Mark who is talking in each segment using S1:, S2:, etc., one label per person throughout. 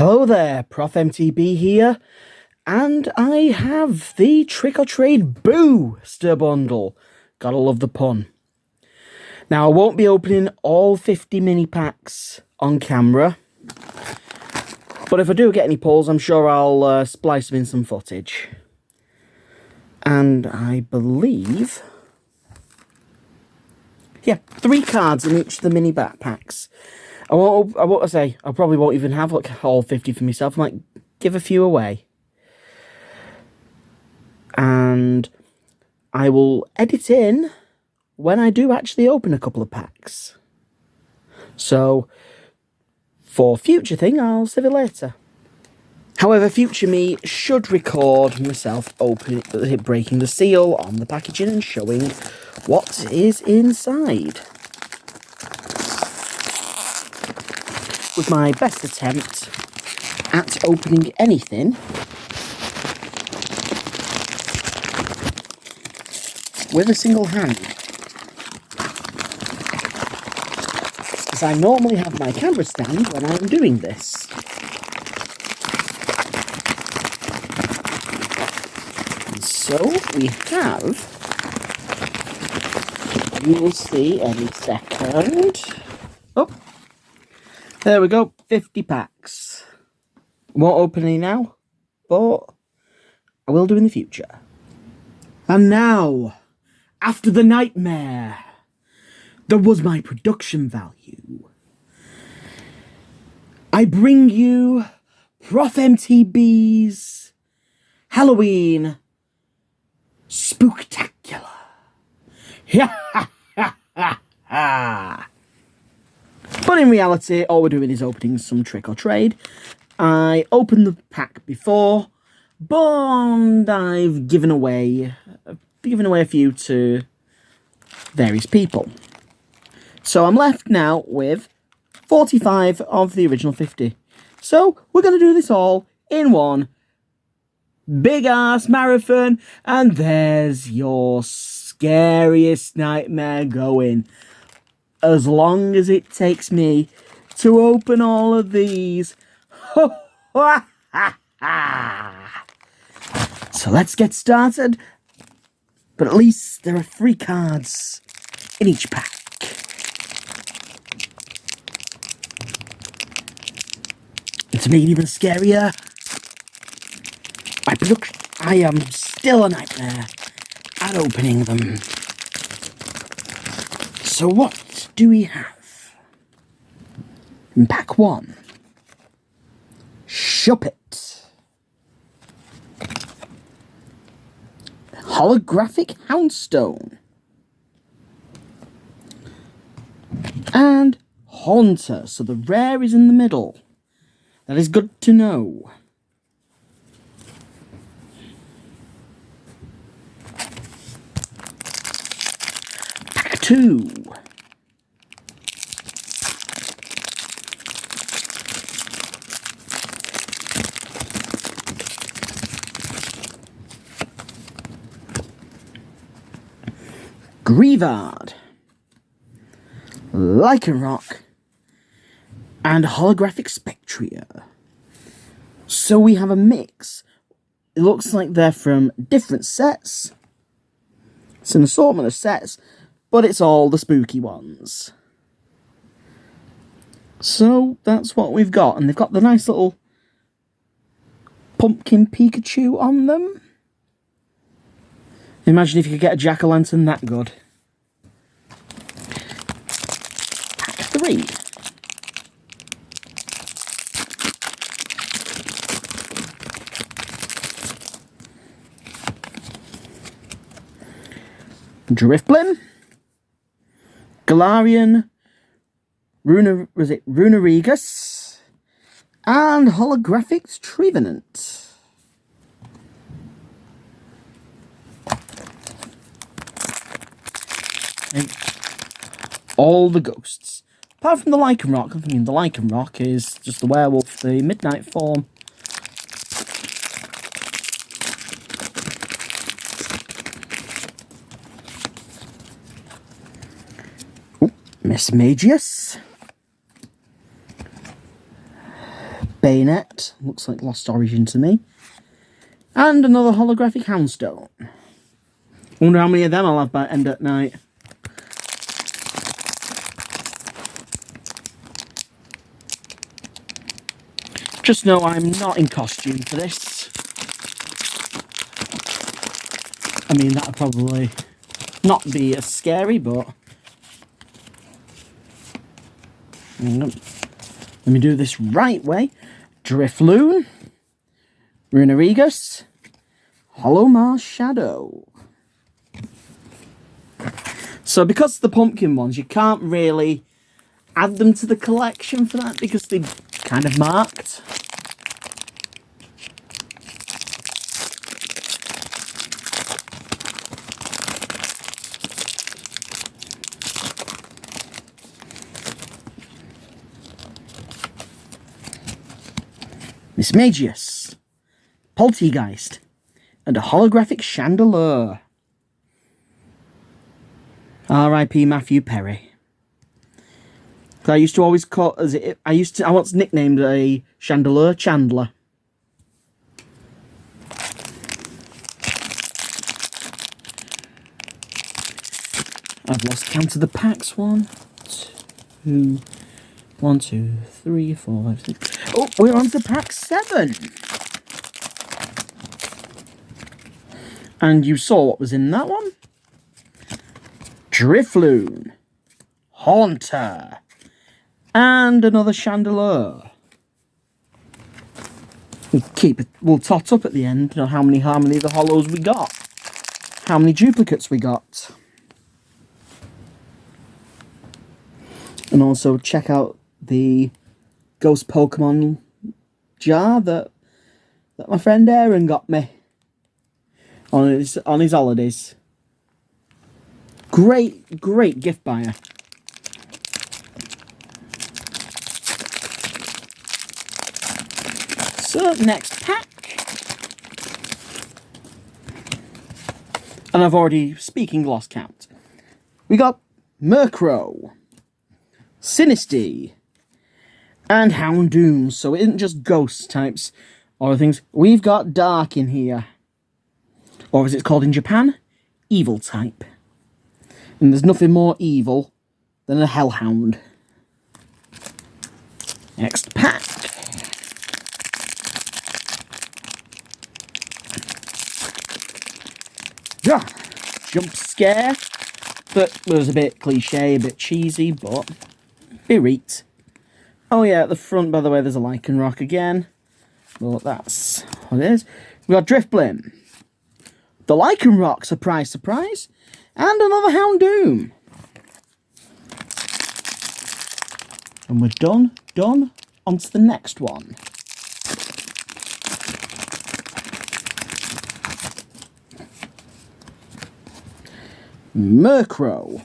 S1: Hello there, Prof MTB here, and I have the Trick or Trade Booster Bundle. Gotta love the pun. Now, I won't be opening all 50 mini packs on camera, but if I do get any pulls, I'm sure I'll splice them in some footage. And I believe, yeah, 3 cards in each of the mini backpacks. I probably won't even have like all 50 for myself. I might give a few away. And I will edit in when I do actually open a couple of packs. So, for future thing, I'll save it later. However, future me should record myself breaking the seal on the packaging and showing what is inside. With my best attempt at opening anything with a single hand, as I normally have my camera stand when I'm doing this. And so we have, you will see any second. Oh, there we go, 50 packs. Won't open any now, but I will do in the future. And now, after the nightmare, there was my production value. I bring you Prof MTB's Halloween Spooktacular. Ha ha ha ha ha! But in reality, all we're doing is opening some Trick or Trade. I opened the pack before, but I've given away a few to various people. So I'm left now with 45 of the original 50. So we're going to do this all in one big-ass marathon, and there's your scariest nightmare going. As long as it takes me to open all of these. So let's get started. But at least there are 3 cards in each pack. And to make it even scarier, I am still a nightmare at opening them. So what do we have? In pack 1, Shuppet. Holographic Houndstone. And Haunter, so the rare is in the middle. That is good to know. Pack 2. Grievard, Lycanroc, and Holographic Spectria. So we have a mix. It looks like they're from different sets. It's an assortment of sets, but it's all the spooky ones. So that's what we've got, and they've got the nice little pumpkin Pikachu on them. Imagine if you could get a jack-o'-lantern that good. Pack 3. Drifblim, Galarian, Runerigus, and Holographic Trevenant. And all the ghosts. Apart from the Lycanroc. I mean, the Lycanroc is just the werewolf, the midnight form. Mismagius, Bayonet, looks like Lost Origin to me. And another holographic Houndstone. Wonder how many of them I'll have by end at night. Just know I'm not in costume for this. I mean, that'd probably not be as scary, but... Let me do this right way. Drifloon, Runerigus, Hollow Mars Shadow. So because the pumpkin ones, you can't really add them to the collection for that because they're kind of marked. Mismagius, Poltegeist, and a holographic Chandelure. R.I.P. Matthew Perry. I used to always call I once nicknamed a Chandelure Chandler. I've lost count of the packs. 1, 2, 3, 4, 5, 6. Oh, we're on to pack 7. And you saw what was in that one? Drifloon, Haunter, and another Chandelure. We'll tot up at the end on how many of the hollows we got. How many duplicates we got. And also check out the Ghost Pokemon jar that my friend Aaron got me on his holidays. Great gift buyer. So next pack. And I've already, speaking, lost count. We got Murkrow, Sinistea, and Houndoom. So it isn't just ghost types or things. We've got Dark in here. Or as it's called in Japan, Evil type. And there's nothing more evil than a Hellhound. Next pack. Yeah, jump scare. That was a bit cliche, a bit cheesy, but Bereet. Oh yeah, at the front, by the way, there's a Lycanroc again. Well, that's what it is. We've got Drifblim, the Lycanroc, surprise, surprise, and another Houndoom. And we're done. On to the next one. Murkrow,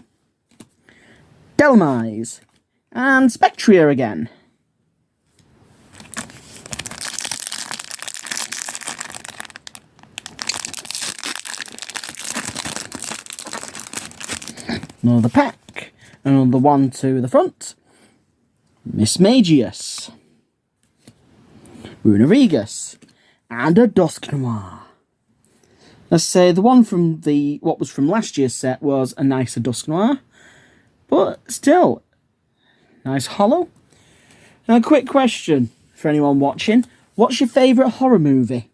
S1: Delmise, and Spectria again. Another pack, another one to the front. Mismagius, Runerigus, and a Dusknoir. Let's say the one from what was from last year's set was a nicer Dusknoir, but still, nice hollow. Now, a quick question for anyone watching. What's your favourite horror movie?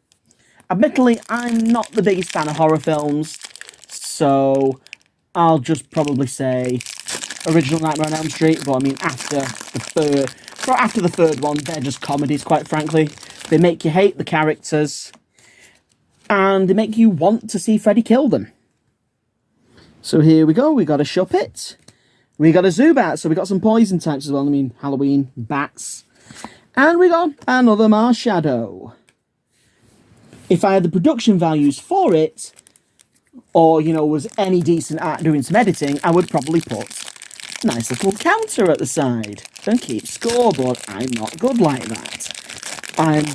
S1: Admittedly, I'm not the biggest fan of horror films, so I'll just probably say original Nightmare on Elm Street, but I mean after the third one, they're just comedies, quite frankly. They make you hate the characters, and they make you want to see Freddy kill them. So here we go, we got a Shuppet, we got a Zubat, so we got some poison types as well, I mean Halloween, bats, and we got another Marshadow. If I had the production values for it, or, you know, was any decent at doing some editing, I would probably put a nice little counter at the side and keep score, but I'm not good like that. I'm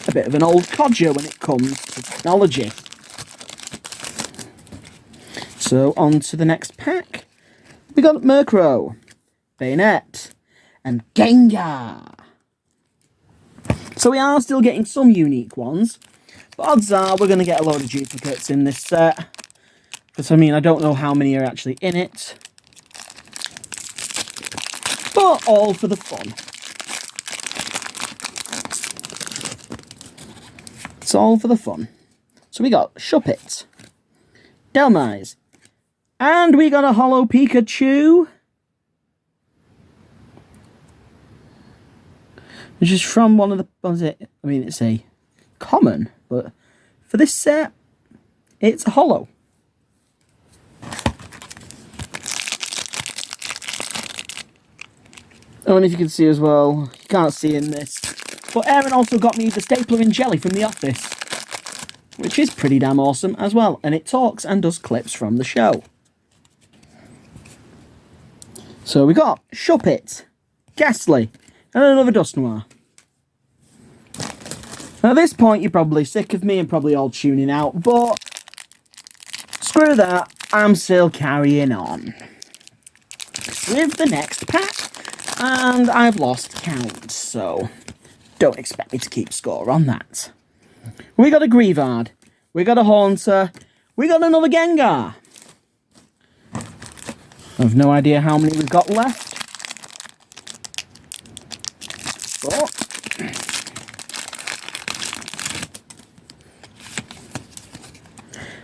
S1: a bit of an old codger when it comes to technology. So on to the next pack. We got Murkrow, Bayonet, and Gengar. So we are still getting some unique ones. But odds are we're going to get a load of duplicates in this set. Because, I mean, I don't know how many are actually in it. But all for the fun. It's all for the fun. So we got Shuppet, Delmise, and we got a Holo Pikachu. Which is from one of the... What is it? I mean, it's a common, but for this set, it's a holo. I don't know if you can see as well. You can't see in this. But Aaron also got me the stapler in jelly from the office, which is pretty damn awesome as well. And it talks and does clips from the show. So we got Shuppet, Ghastly, and another Dusknoir. At this point, you're probably sick of me and probably all tuning out, but screw that, I'm still carrying on with the next pack, and I've lost count, so don't expect me to keep score on that. We got a Greavard, we got a Haunter, we got another Gengar. I've no idea how many we've got left, but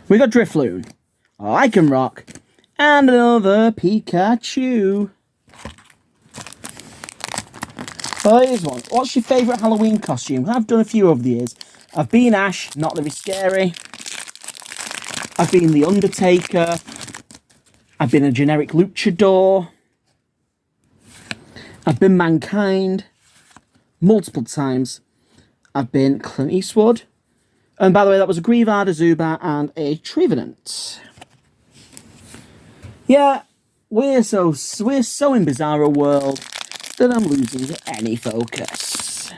S1: we got Drifloon, Lycanroc, and another Pikachu. Oh, here's one. What's your favourite Halloween costume? I've done a few over the years. I've been Ash, not very scary. I've been the Undertaker. I've been a generic luchador. I've been Mankind multiple times. I've been Clint Eastwood. And by the way, that was a Greavard, a Zubat, and a Trevenant. Yeah, we're so in Bizarro World that I'm losing any focus.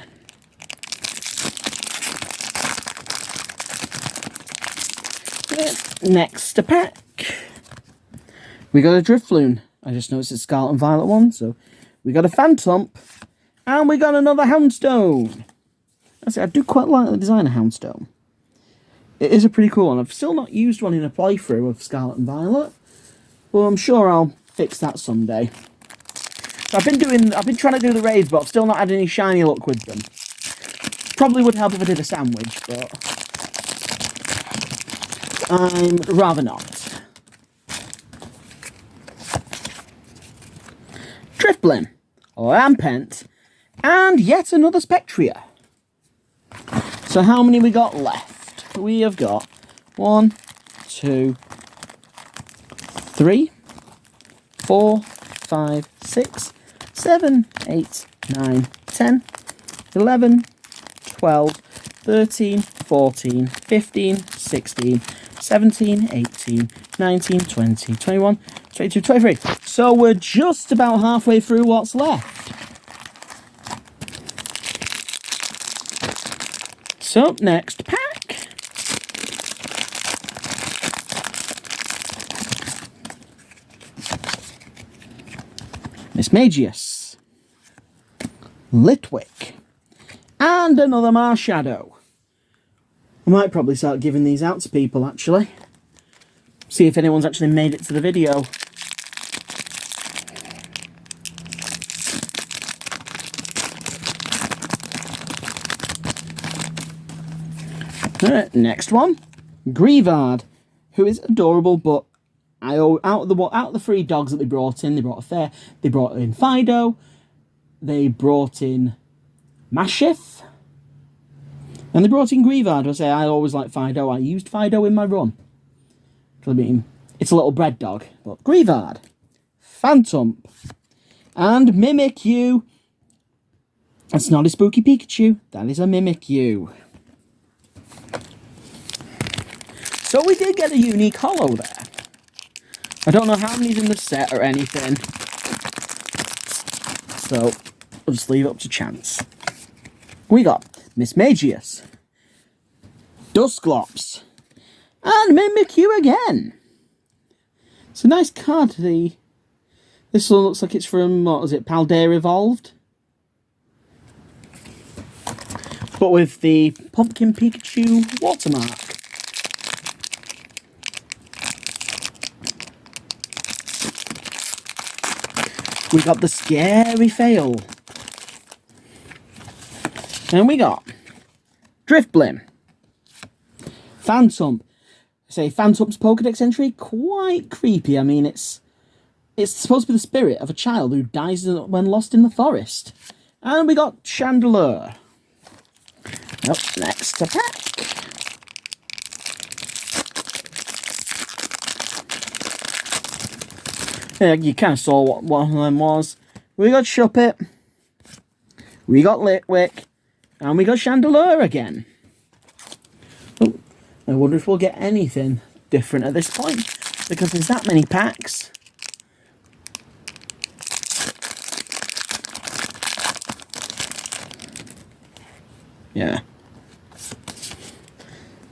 S1: Next pack. We got a Drifloon. I just noticed it's Scarlet and Violet one, so we got a Phantomp, and we got another Houndstone. I do quite like the design of Houndstone. It is a pretty cool one. I've still not used one in a playthrough of Scarlet and Violet, but I'm sure I'll fix that someday. I've been trying to do the raids, but I've still not had any shiny luck with them. Probably would help if I did a sandwich, but I'd rather not. Drifblim, Lampent, and yet another Spectria. So how many we got left? We have got 1, 2, 3, 4, 5, 6, 7, 8, 9, 10, 11, 12, 13, 14, 15, 16, 17, 18, 19, 20, 21, 22, 23. So we're just about halfway through what's left. So, next pack. Mismagius, Litwick, and another Marshadow. I might probably start giving these out to people, actually. See if anyone's actually made it to the video. Next one, Greavard, who is adorable, but out of the 3 dogs that they brought in Fido, they brought in Mashif, and they brought in Greavard. I always like Fido. I used Fido in my run. I mean, it's a little bread dog, but Greavard, Phantomp, and Mimikyu. That's not a spooky Pikachu, that is a Mimikyu. So we did get a unique holo there. I don't know how many's in the set or anything. So, I'll just leave it up to chance. We got Mismagius, Dusclops, and Mimikyu again. It's a nice card. This one looks like it's from, what was it, Paldea Evolved? but with the Pumpkin Pikachu watermark. We got the Scary Fail. And we got Drifblim. Phantom. I say Phantom's Pokédex entry, quite creepy. I mean, it's supposed to be the spirit of a child who dies when lost in the forest. And we got Chandelure. Up next to pack. Yeah, you kind of saw what one of them was. We got Shuppet. We got Litwick. And we got Chandelure again. Oh, I wonder if we'll get anything different at this point, because there's that many packs. Yeah.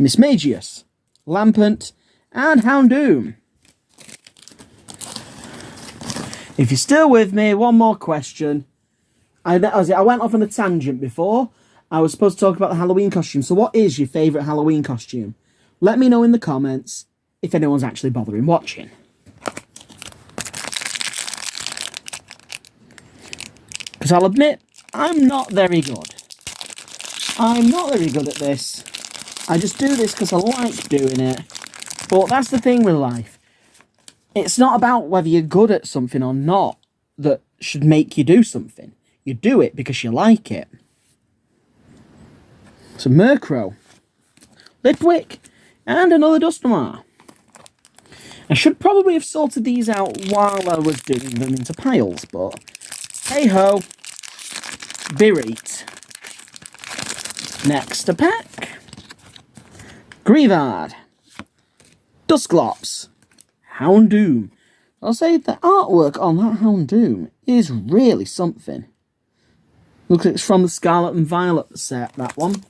S1: Mismagius, Lampant, and Houndoom. If you're still with me, one more question. I went off on a tangent before. I was supposed to talk about the Halloween costume. So what is your favourite Halloween costume? Let me know in the comments if anyone's actually bothering watching. Because I'll admit, I'm not very good. I'm not very good at this. I just do this because I like doing it. But that's the thing with life. It's not about whether you're good at something or not that should make you do something. You do it because you like it. So Murkrow, Litwick, and another Dusknoir. I should probably have sorted these out while I was doing them into piles, but hey-ho. Bereat. Next to pack. Greavard. Dusclops. Houndoom. I'll say the artwork on that Houndoom is really something. Looks like it's from the Scarlet and Violet set, that one.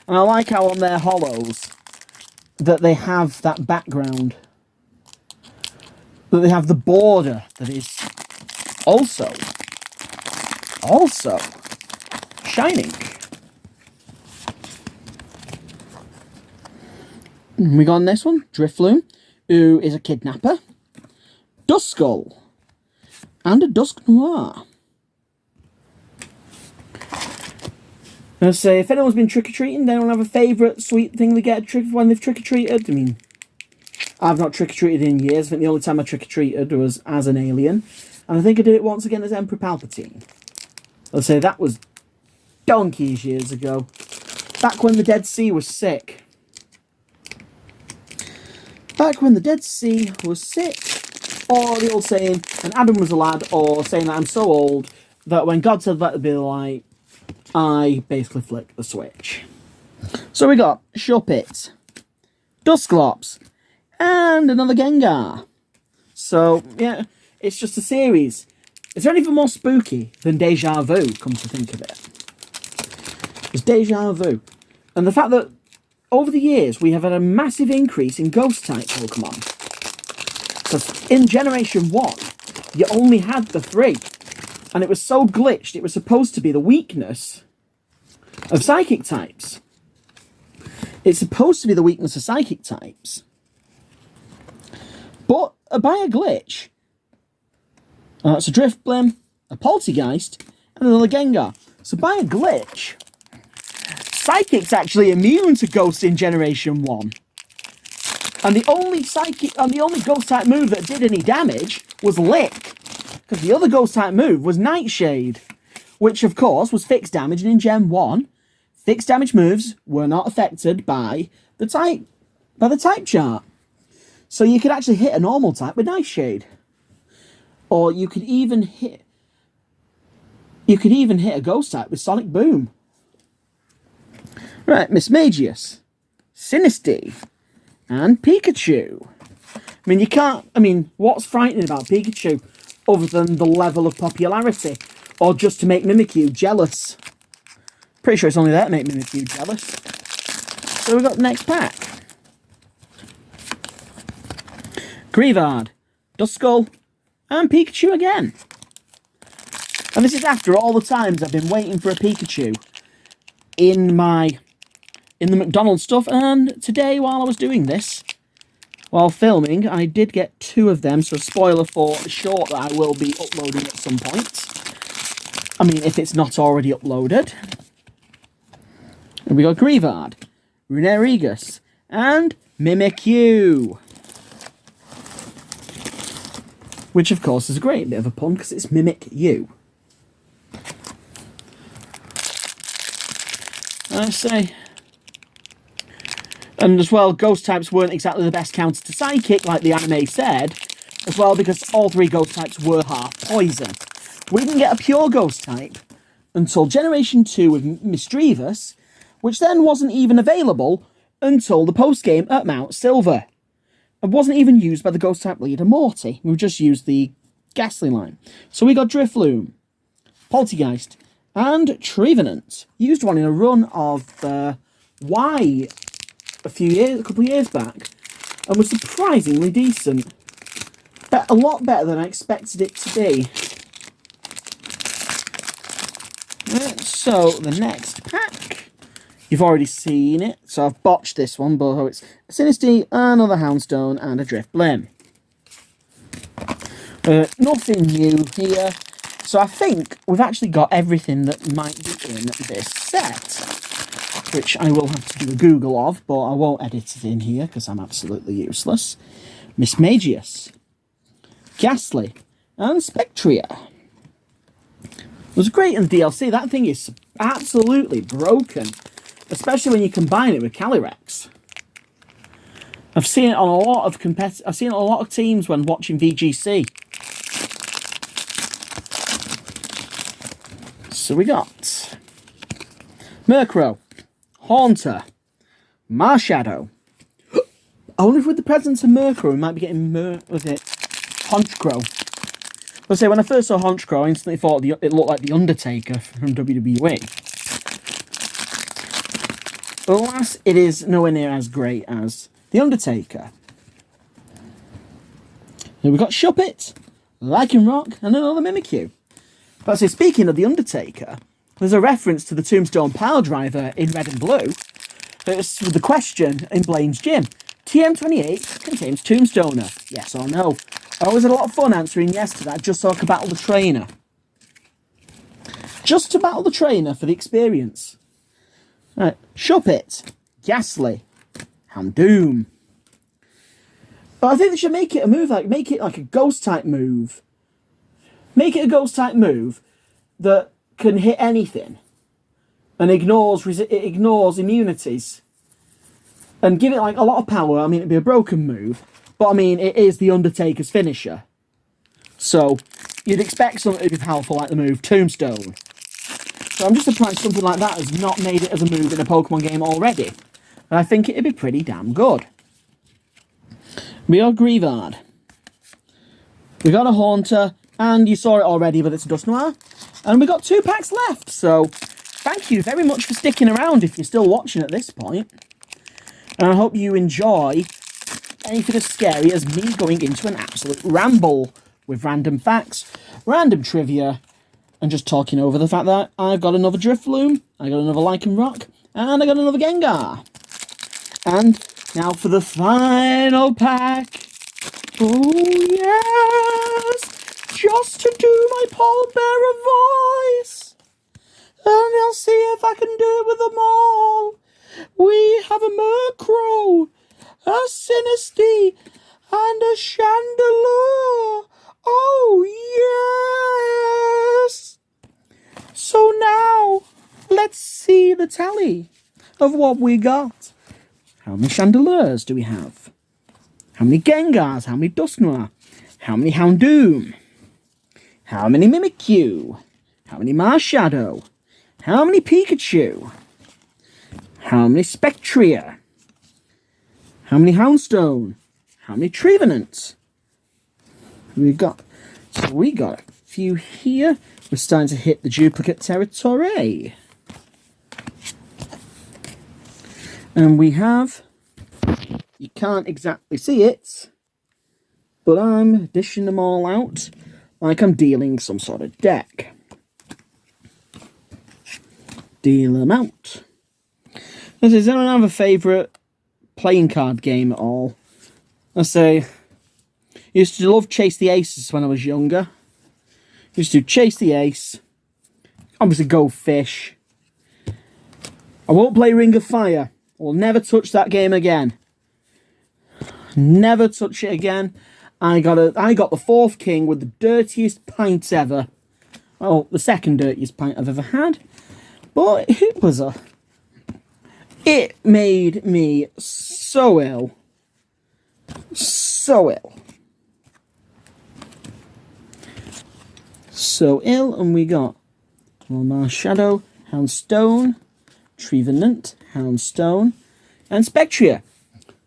S1: And I like how on their hollows that they have that background. That they have the border that is also shining. We got on this one, Drifloon, who is a kidnapper, Duskull, and a Dusknoir. I say, if anyone's been trick-or-treating, they don't have a favourite sweet thing they get when they've trick-or-treated. I mean, I've not trick-or-treated in years. I think the only time I trick-or-treated was as an alien. And I think I did it once again as Emperor Palpatine. I'll say that was donkeys years ago. Back when the Dead Sea was sick. Back when the Dead Sea was sick. Or the old saying, and Adam was a lad, or saying that I'm so old that when God said that to be the light, I basically flicked the switch. So we got Shuppet, Dusclops, and another Gengar. So, yeah, it's just a series. Is there anything more spooky than Deja Vu, come to think of it? It's Deja Vu. And the fact that over the years we have had a massive increase in Ghost-type Pokemon. Because in Generation 1, you only had the 3. And it was so glitched, it was supposed to be the weakness of Psychic types. It's supposed to be the weakness of Psychic types. But by a glitch, it's a Drifblim, a Poltergeist, and another Gengar. So by a glitch, Psychic's actually immune to Ghosts in Generation 1. And the only Ghost-type move that did any damage was Lick. Because the other Ghost-type move was Nightshade, which, of course, was fixed damage, and in Gen 1, fixed damage moves were not affected by the type chart. So you could actually hit a normal type with Nightshade. Or you could even hit a Ghost-type with Sonic Boom. Right, Mismagius, Sinistea, and Pikachu. What's frightening about Pikachu other than the level of popularity, or just to make Mimikyu jealous? Pretty sure it's only there to make Mimikyu jealous. So we've got the next pack. Greavard, Duskull, and Pikachu again. And this is after all the times I've been waiting for a Pikachu. in the McDonald's stuff, and today while I was doing this, while filming, I did get 2 of them, so spoiler for a short that I will be uploading at some point. I mean, if it's not already uploaded. And we got Grievard, Runerigus, and Mimikyu. Which, of course, is a great bit of a pun, because it's Mimic You. I say. And as well, ghost types weren't exactly the best counter to psychic, like the anime said, as well, because all 3 ghost types were half poison. We didn't get a pure ghost type until Generation 2 with Misdreavus, which then wasn't even available until the post-game at Mount Silver. It wasn't even used by the ghost type leader Morty. We just used the Ghastly line. So we got Drifloon, Poltergeist, and Trevenant. Used one in a run of Y a couple of years back, and was surprisingly decent. A lot better than I expected it to be. Right, so the next pack, you've already seen it, so I've botched this one, but it's a Sinistea, another Houndstone, and a Drifblim. Nothing new here, so I think we've actually got everything that might be in this set, which I will have to do a Google of, but I won't edit it in here because I'm absolutely useless. Mismagius, Ghastly, and Spectria. It was great in the DLC. That thing is absolutely broken, especially when you combine it with Calyrex. I've seen it on a lot of I've seen it on a lot of teams when watching VGC. So we got Murkrow, Haunter, Marshadow. I wonder if with the presence of Murkrow, we might be getting Honchkrow. Let's say when I first saw Honchkrow, I instantly thought it looked like the Undertaker from WWE. But alas, it is nowhere near as great as the Undertaker. Here we got Shuppet, Lycanroc, and another Mimikyu. But I say, speaking of the Undertaker, there's a reference to the Tombstone Piledriver in red and blue. It's the question in Blaine's gym. TM28 contains Tombstoner, yes or no? I always had a lot of fun answering yes to that, just so I could battle the trainer. Just to battle the trainer for the experience. Right, Shuppet, Ghastly, Houndoom. But I think they should make it a move, make it like a ghost type move. Make it a ghost type move that can hit anything and ignores immunities. And give it like a lot of power. I mean, it'd be a broken move, but I mean, it is the Undertaker's finisher. So you'd expect something to be powerful like the move Tombstone. So I'm just surprised something like that has not made it as a move in a Pokemon game already. And I think it'd be pretty damn good. We got Grievard. We got a Haunter, and you saw it already, but it's a Dusknoir. And we got 2 packs left, so thank you very much for sticking around if you're still watching at this point. And I hope you enjoy anything as scary as me going into an absolute ramble with random facts, random trivia, and just talking over the fact that I've got another Drifloon, I got another Lycanroc, and I got another Gengar. And now for the final pack. Oh yes! Just to do my pallbearer voice. And I'll see if I can do it with them all. We have a Murkrow, a Sinistea, and a Chandelure. Oh, yes! So now, let's see the tally of what we got. How many Chandelures do we have? How many Gengars? How many Dusknoir? How many Houndoom? How many Mimikyu? How many Marshadow? How many Pikachu? How many Spectria? How many Houndstone? How many Trevenant? We got a few here. We're starting to hit the duplicate territory. And we have, you can't exactly see it, but I'm dishing them all out like I'm dealing some sort of deck. Deal them out. Does anyone have a favourite playing card game at all? I say, I used to love Chase the Aces when I was younger. Used to Chase the Ace. Obviously Go Fish. I won't play Ring of Fire. I will never touch that game again. Never touch it again. I got the fourth king with the dirtiest pint ever. Well, the second dirtiest pint I've ever had. But it made me so ill. So ill. So ill, and we got Mars Shadow, Houndstone, Trevenant, Houndstone, and Spectria.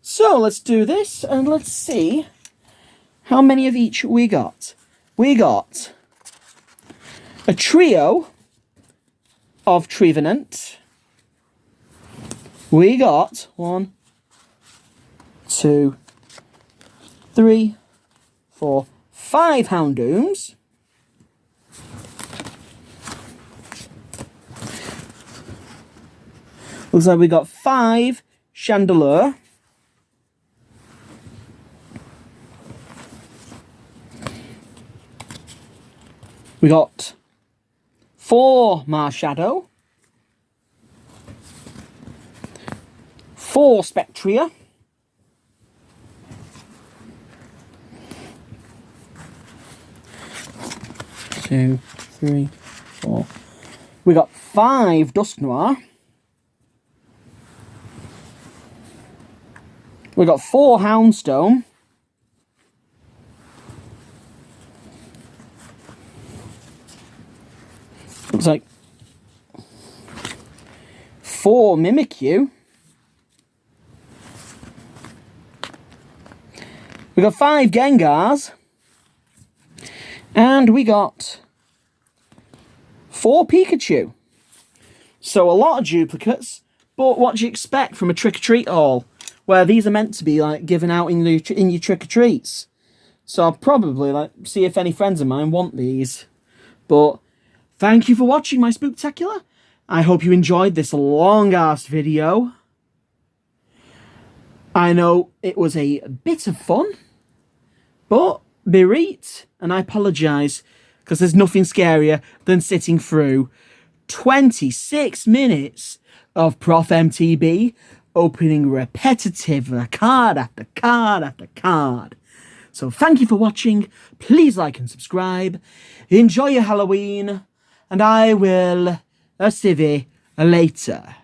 S1: So let's do this, and let's see how many of each we got. We got a trio of Trevenant. We got 1, 2, 3, 4, 5 Houndooms. Looks like we got 5 Chandelure. We got 4 Marshadow. 4 Spectria. 2, 3, 4. We got 5 Dusknoir. We got 4 Houndstone. Looks like 4 Mimikyu. We got 5 Gengars. And we got 4 Pikachu. So a lot of duplicates, but what do you expect from a trick-or-treat haul, where these are meant to be like given out in your trick-or-treats? So I'll probably see if any friends of mine want these. But thank you for watching my Spooktacular. I hope you enjoyed this long-ass video. I know it was a bit of fun, but bereat, and I apologise, because there's nothing scarier than sitting through 26 minutes of Prof MTB opening repetitive card after card after card. So thank you for watching. Please like and subscribe. Enjoy your Halloween, and I will see you later.